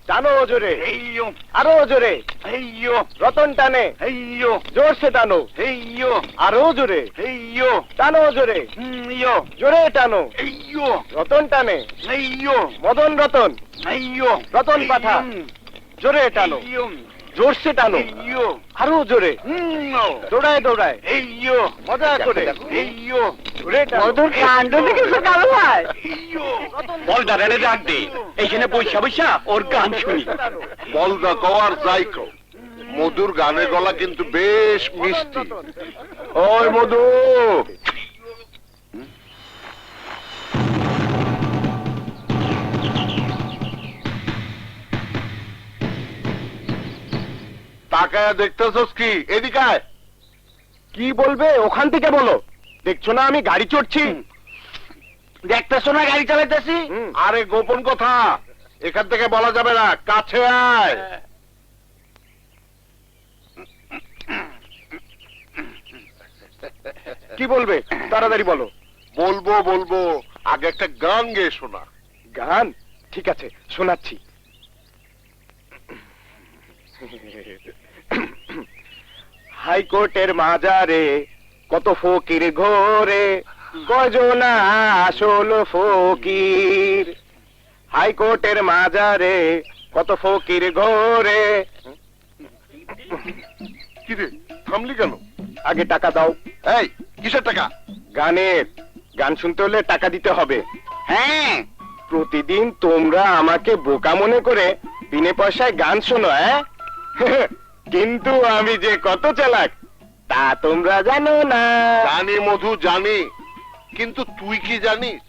টানো জোরে, আরো জোরে, রতন টানে, জোরসে টানো, আরো জোরে, টানো জোরে, জোরে টানো, রতন টানে, মদন রতন, রতন পাঠা, জোরে টানো, জোরসে টানো, আরো জোরে, দৌড়ায় দৌড়ায়, মজা করে, জোরে টানো। মধুর কাণ্ড থেকে সকাল হয়। বলদা রেলে ডাক দে, এইখানে বৈশা বৈশা ওর গান শুনি। বলদা কওয়ার যাই কও, মধুর গানের গলা কিন্তু বেশ মিষ্টি। ওই মধু, তাকায়া দেখতেছস কি? এদিকে আয়। কি বলবে ওখান থেকে বলো, দেখছো না আমি গাড়ি চড়ছি? দেখতেছো না গাড়ি চালাইতেছি? আরে গোপন কথা এখান থেকে বলা যাবে না, কাছে আয়। কি বলবে তাড়াতাড়ি বলো। বলবো বলবো, আগে একটা গান গেয়ে শোনা। গান? ঠিক আছে, শোনাচ্ছি। হাইকোর্টের মাজারে কত ফকির ঘোরে, কয়জনা আসল ফকির। হাইকোর্টের মাজারে কত ফকির ঘোরে। কি রে, থামলি কেন? আগে টাকা দাও। এই কিসের টাকা? গানের, গান শুনতে হলে টাকা দিতে হবে। হ্যাঁ, প্রতিদিন তোমরা আমাকে বোকা মনে করে বিনে পয়সায় গান শোনো, হ্যাঁ? কিন্তু আমি যে কত চালাক তা তোমরা জানো না। জানি মধু জানি, কিন্তু তুই কি জানিস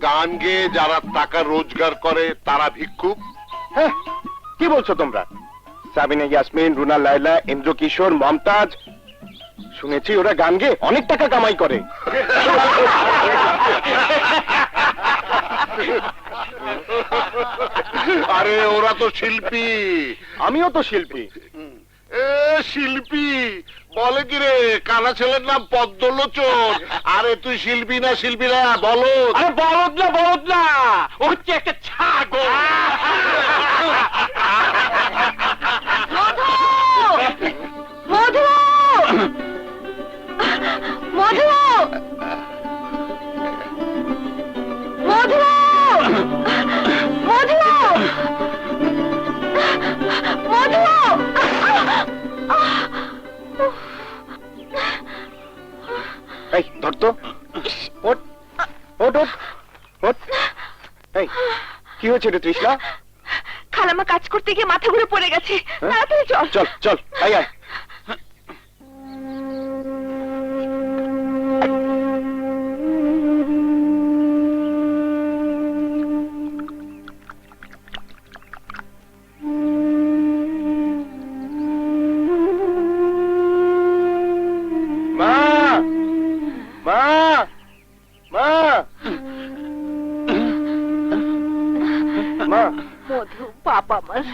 গান গেয়ে যারা টাকা রোজগার করে তারা ভিক্ষুক? হ্যাঁ, কি বলছো তোমরা? সাবিনা ইয়াসমিন, রুনা লায়লা, ইন্দ্র কিশোর, মমতাজ, শুনেছি ওরা গান গেয়ে অনেক টাকা কামাই করে। আরে ওরা তো শিল্পী। আমিও তো শিল্পী। শিল্পী বলে কি রে, কানা ছেলের নাম পদ্মলোচন। আরে তুই শিল্পী না শিল্পী না বলো? আরে বলদ না, ও হচ্ছে একটা ছাগল। মধু! মধু! মধু! মধু! মধু! মধু! এই ধর তো, ওঠ ওঠ ওঠ ওঠ। এই কি হয়েছে রে তৃষ্ণা? খালামা কাজ করতে গিয়ে মাথা ঘুরে পড়ে গেছে, তাড়াতাড়ি চল। চল চল, আয় আয়। মা, মা, মা, মা। মধু, বাবা আমার।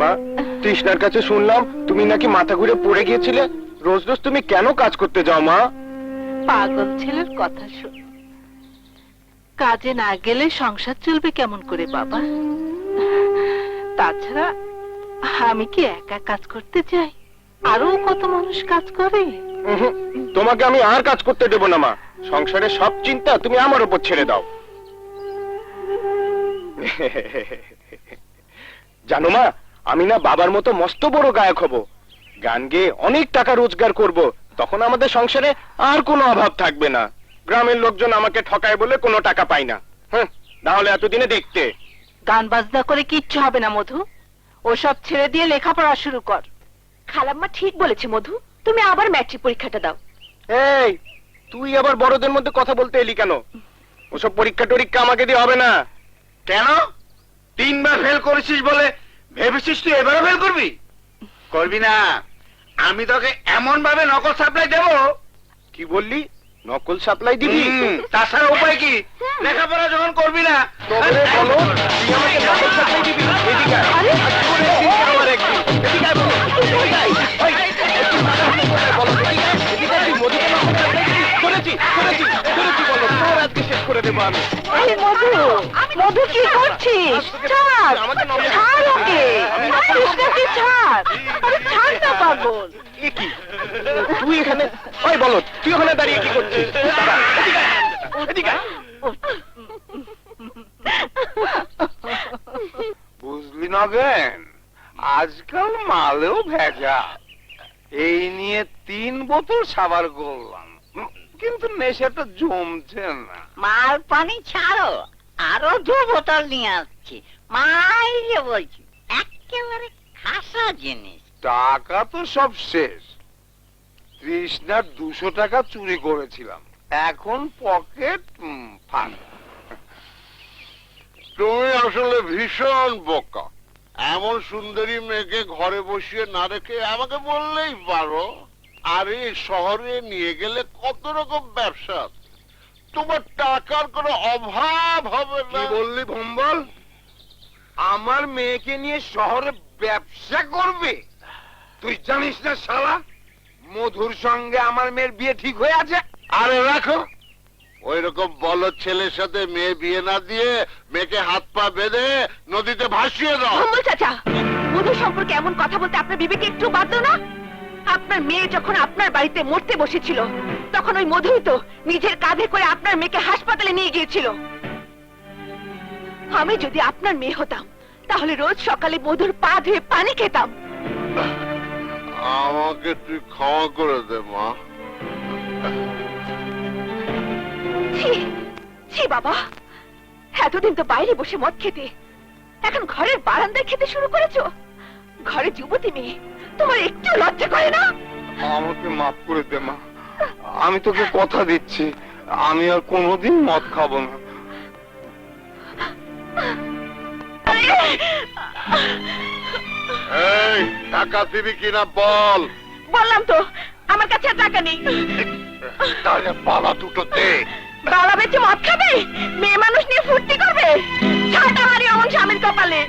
মা, তৃষ্ণার কাছে শুনলাম তুমি নাকি মাথা ঘুরে পড়ে গিয়েছিলে। রোজ রোজ তুমি কেন কাজ করতে যাও মা? পাগল ছেলের কথা শোন, কাজে না গেলে সংসার চলবে কেমন করে বাবা? তাছাড়া আমি কি একা কাজ করতে যাই? আরো কত মানুষ কাজ করে। উহুম, তোমাকে আমি আর কাজ করতে দেব না মা। সংসারের সব চিন্তা তুমি আমার উপর ছেড়ে দাও। জানো মা, আমি না বাবার মতো মস্ত বড় গায়ক হব। গান গেয়ে অনেক টাকা রোজগার করব। তখন আমাদের সংসারে আর কোনো অভাব থাকবে না। গ্রামের লোকজন আমাকে ঠকায় বলে কোনো টাকা পাই না। হ্যাঁ, না হলে এতদিনে দেখতে। গান বাজনা করে কিচ্ছু হবে না মধু, ওসব ছেড়ে দিয়ে লেখাপড়া শুরু কর। খালাম্মা ঠিক বলেছে মধু, তুমি আবার ম্যাট্রিক পরীক্ষাটা দাও। এই, তুই আবার বড়দের মধ্যে কথা বলতে এলি কেন? ওসব পরীক্ষা টরীক্ষা আমাকে দিয়ে হবে না। কেন? 3 বার ফেল করেছিস বলে ভেবেছিস তুই এবারও ফেল করবি? করবি না। আমি তোকে এমন ভাবে নকল সাপ্লাই দেব। কি বললি? নকল সাপ্লাই দিবি? তাছাড়া উপায় কি? লেখাপড়া যখন করবি না তবে বলো, তুই আমাকে নকল সাপ্লাই দিবি? এদিকে আয়। আমার একদিন। এদিকে আয় বলো। এদিকে আয়। ওই, একটু মাথা হাতে করে বলো, এদিকে আয়। এদিকে আয়, তুই মধুকে নকল সাপ্লাই দিবি? করেছি বলো, তোর আজকে শেষ করে দেব। দেবো আমি। এই মধু, মধু কি করছিস? ছাড়, আমাকে নজরে- ছাড় ওকে। ছাড়িস না তুই, ছাড়। আরে ছাড় না পাগল। এ কি তুই এখানে? ওই বলো, তুই ওখানে দাঁড়িয়ে কি করছিস? দাঁড়া, এদিকে আয়, এদিকে আয়। বুঝলি নগেন, আজকাল মালেও ভেজা। এই নিয়ে 3 বোতল সাবার করলাম, কিন্তু নেশাটা জমছে না। মাল পানি ছাড়ো, আরো 2 বোতল নিয়ে আসছি। মাইরে বলছি, একেবারে খাসা জিনিস। টাকা তো সব শেষ। তৃষ্ণার 200 টাকা চুরি করেছিলাম, এখন পকেট ফাঁকা। তুমি আসলে ভীষণ বোকা। এমন সুন্দরী মেয়েকে ঘরে বসিয়ে না রেখে আমাকে বললেই পারো। আরে শহরে নিয়ে গেলে কত রকম ব্যবসা আছে, তোমার টাকার কোনো অভাব হবে কি না। বললি ভম্বল? আমার মেয়েকে নিয়ে শহরে ব্যবসা করবে? তুই জানিস না শালা, মধুর সঙ্গে আমার মেয়ের বিয়ে ঠিক হয়ে আছে। আরে রাখো, ওই রকম বলদ ছেলের সাথে মেয়ে বিয়ে না দিয়ে মেয়েকে হাত পা বেঁধে নদীতে ভাসিয়ে দাও। ভম্বল চাচা, মধু সম্পর্কে এমন কথা বলতে আপনার বিবেকে একটু বাধ্য না? আপনার মেয়ে যখন আপনার বাড়িতে মরতে বসেছিল, তখন ওই মধুই তো নিজের কাঁধে করে আপনার মেয়েকে হাসপাতালে নিয়ে গিয়েছিল। আমি যদি আপনার মেয়ে হতাম, তাহলে রোজ সকালে মধুর পা ধুয়ে পানি খেতাম। আমাকে তুই ক্ষমা করে দে মা। ছি ছি বাবা, এতদিন তো বাইরে বসে মদ খেতে, এখন ঘরের বারান্দায় খেতে শুরু করেছো। ঘরে যুবতী মেয়ে, তোমার একটু লজ্জা করে না? আমাকে মাফ করে দে মা, আমি তোকে কথা দিচ্ছি, আমি আর কোনোদিন মদ খাবো না। এই টাকা দিবি কিনা বল। বললাম তো, আমার কাছে আর টাকা নেই। তাহলে পালা দুটো দে। বাবা বেঁচে মদ খাবে, মেয়ে মানুষ নিয়ে ফুর্তি করবে? ছাটা মারি অমন স্বামীর কপালে।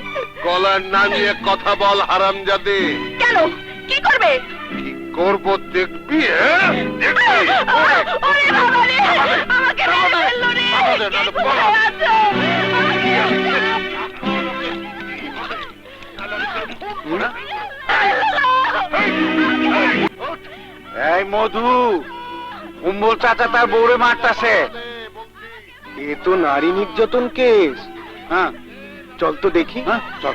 গলার নামিয়ে কথা বল হারামজাদে। কেন, কি করবে? কি করবো দেখবি? হ্যাঁ? দেখবি? ওরে বাবা রে, আমাকে মেরে ফেললো রে। কে কোথায় আছো? এই মধু, কুম্বল চাচা তার বউরে মারতাছে। এ তো নারী নির্যাতন কেস। হ্যাঁ, চল তো দেখি। চল।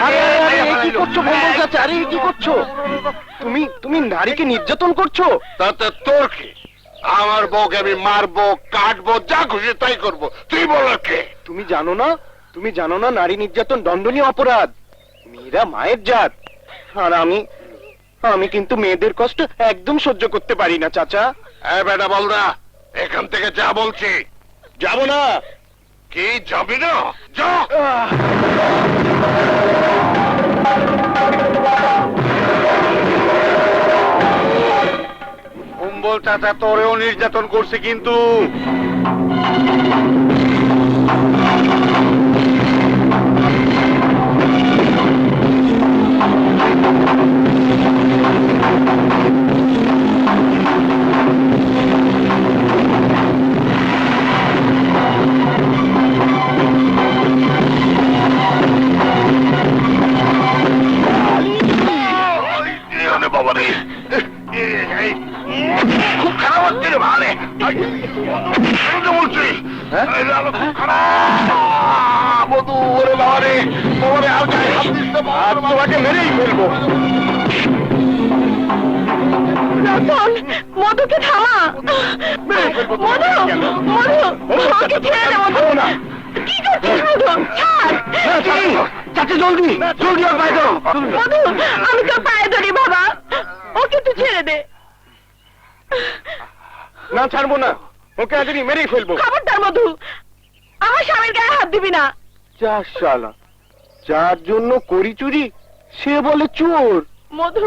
আরে আরে, এ কি করছো কুম্বল চাচা? আরে এ কি করছো? তুমি নারীকে নির্যাতন করছো? তাতে তোর কি? আমার বউকে আমি মারবো, কাটবো, যা খুশি তাই করবো। তুই বল কে? তুমি জানো না নারী নির্যাতন দণ্ডনীয় অপরাধ। মেয়েরা মায়ের জাত। আর আমি কিন্তু মেয়েদের কষ্ট একদম সহ্য করতে পারি না চাচা। এই বেটা বল না, এখান থেকে যা বলছি। যাব না। কি যাবি না? যা। কুম্বল চাচা তোরেও নির্যাতন করছে কিন্তু। বাবা রে, খুব খারাপ হচ্ছে রে ভালে। বলছি খারাপ বধু। ওরে বাবা রে, বাবারে আর গায়ে হাত দিস না, আর তোমাকে মেরেই ফেলবো। রতন, মধুকে থামা। মধু, মধু, আমাকে ছেড়ে দে মধু। কি করছিস মধু? ছাড়। চাচা জলদি ওর পায়ে ধরো। মধু, আমি তোর পায়ে ধরি বাবা, ওকে তুই ছেড়ে দে। না, ছাড়বো না, ওকে আজই মেরেই ফেলবো। খবরদার মধু, আমার স্বামীর গায়ে হাত দিবি না। যা শালা, যার জন্য করি চুরি সে বলে চোর। মধু,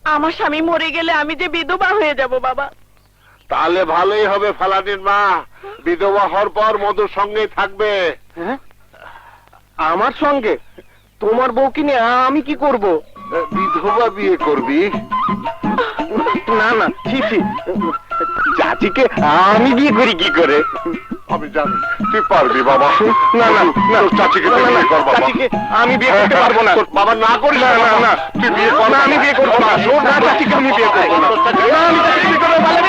আমার স্বামী মরে গেলে আমি যে বিধবা হয়ে যাব বাবা। তাহলে ভালোই হবে ফালাদিন মা, বিধবা হওয়ার পর মধুর সঙ্গেই থাকবে। হ্যাঁ? আমার সঙ্গে? তোমার বউকে নিয়ে আমি কি করব? বিধবা বিয়ে করবি? না না, ছি ছি, চাচিকে আমি বিয়ে করি কি করে? আমি জানি তুই পারবি বাবা। না না না, তোর চাচিকে তুই না, না, বিয়ে কর বাবা। চাচিকে আমি বিয়ে করতে পারবো না। তোর বাবা না করিস না না না, তুই বিয়ে কর না, আমি বিয়ে করবো না। শোন না, চাচিকে আমি বিয়ে করবো না। না, আমি চাচিকে বিয়ে করবো না।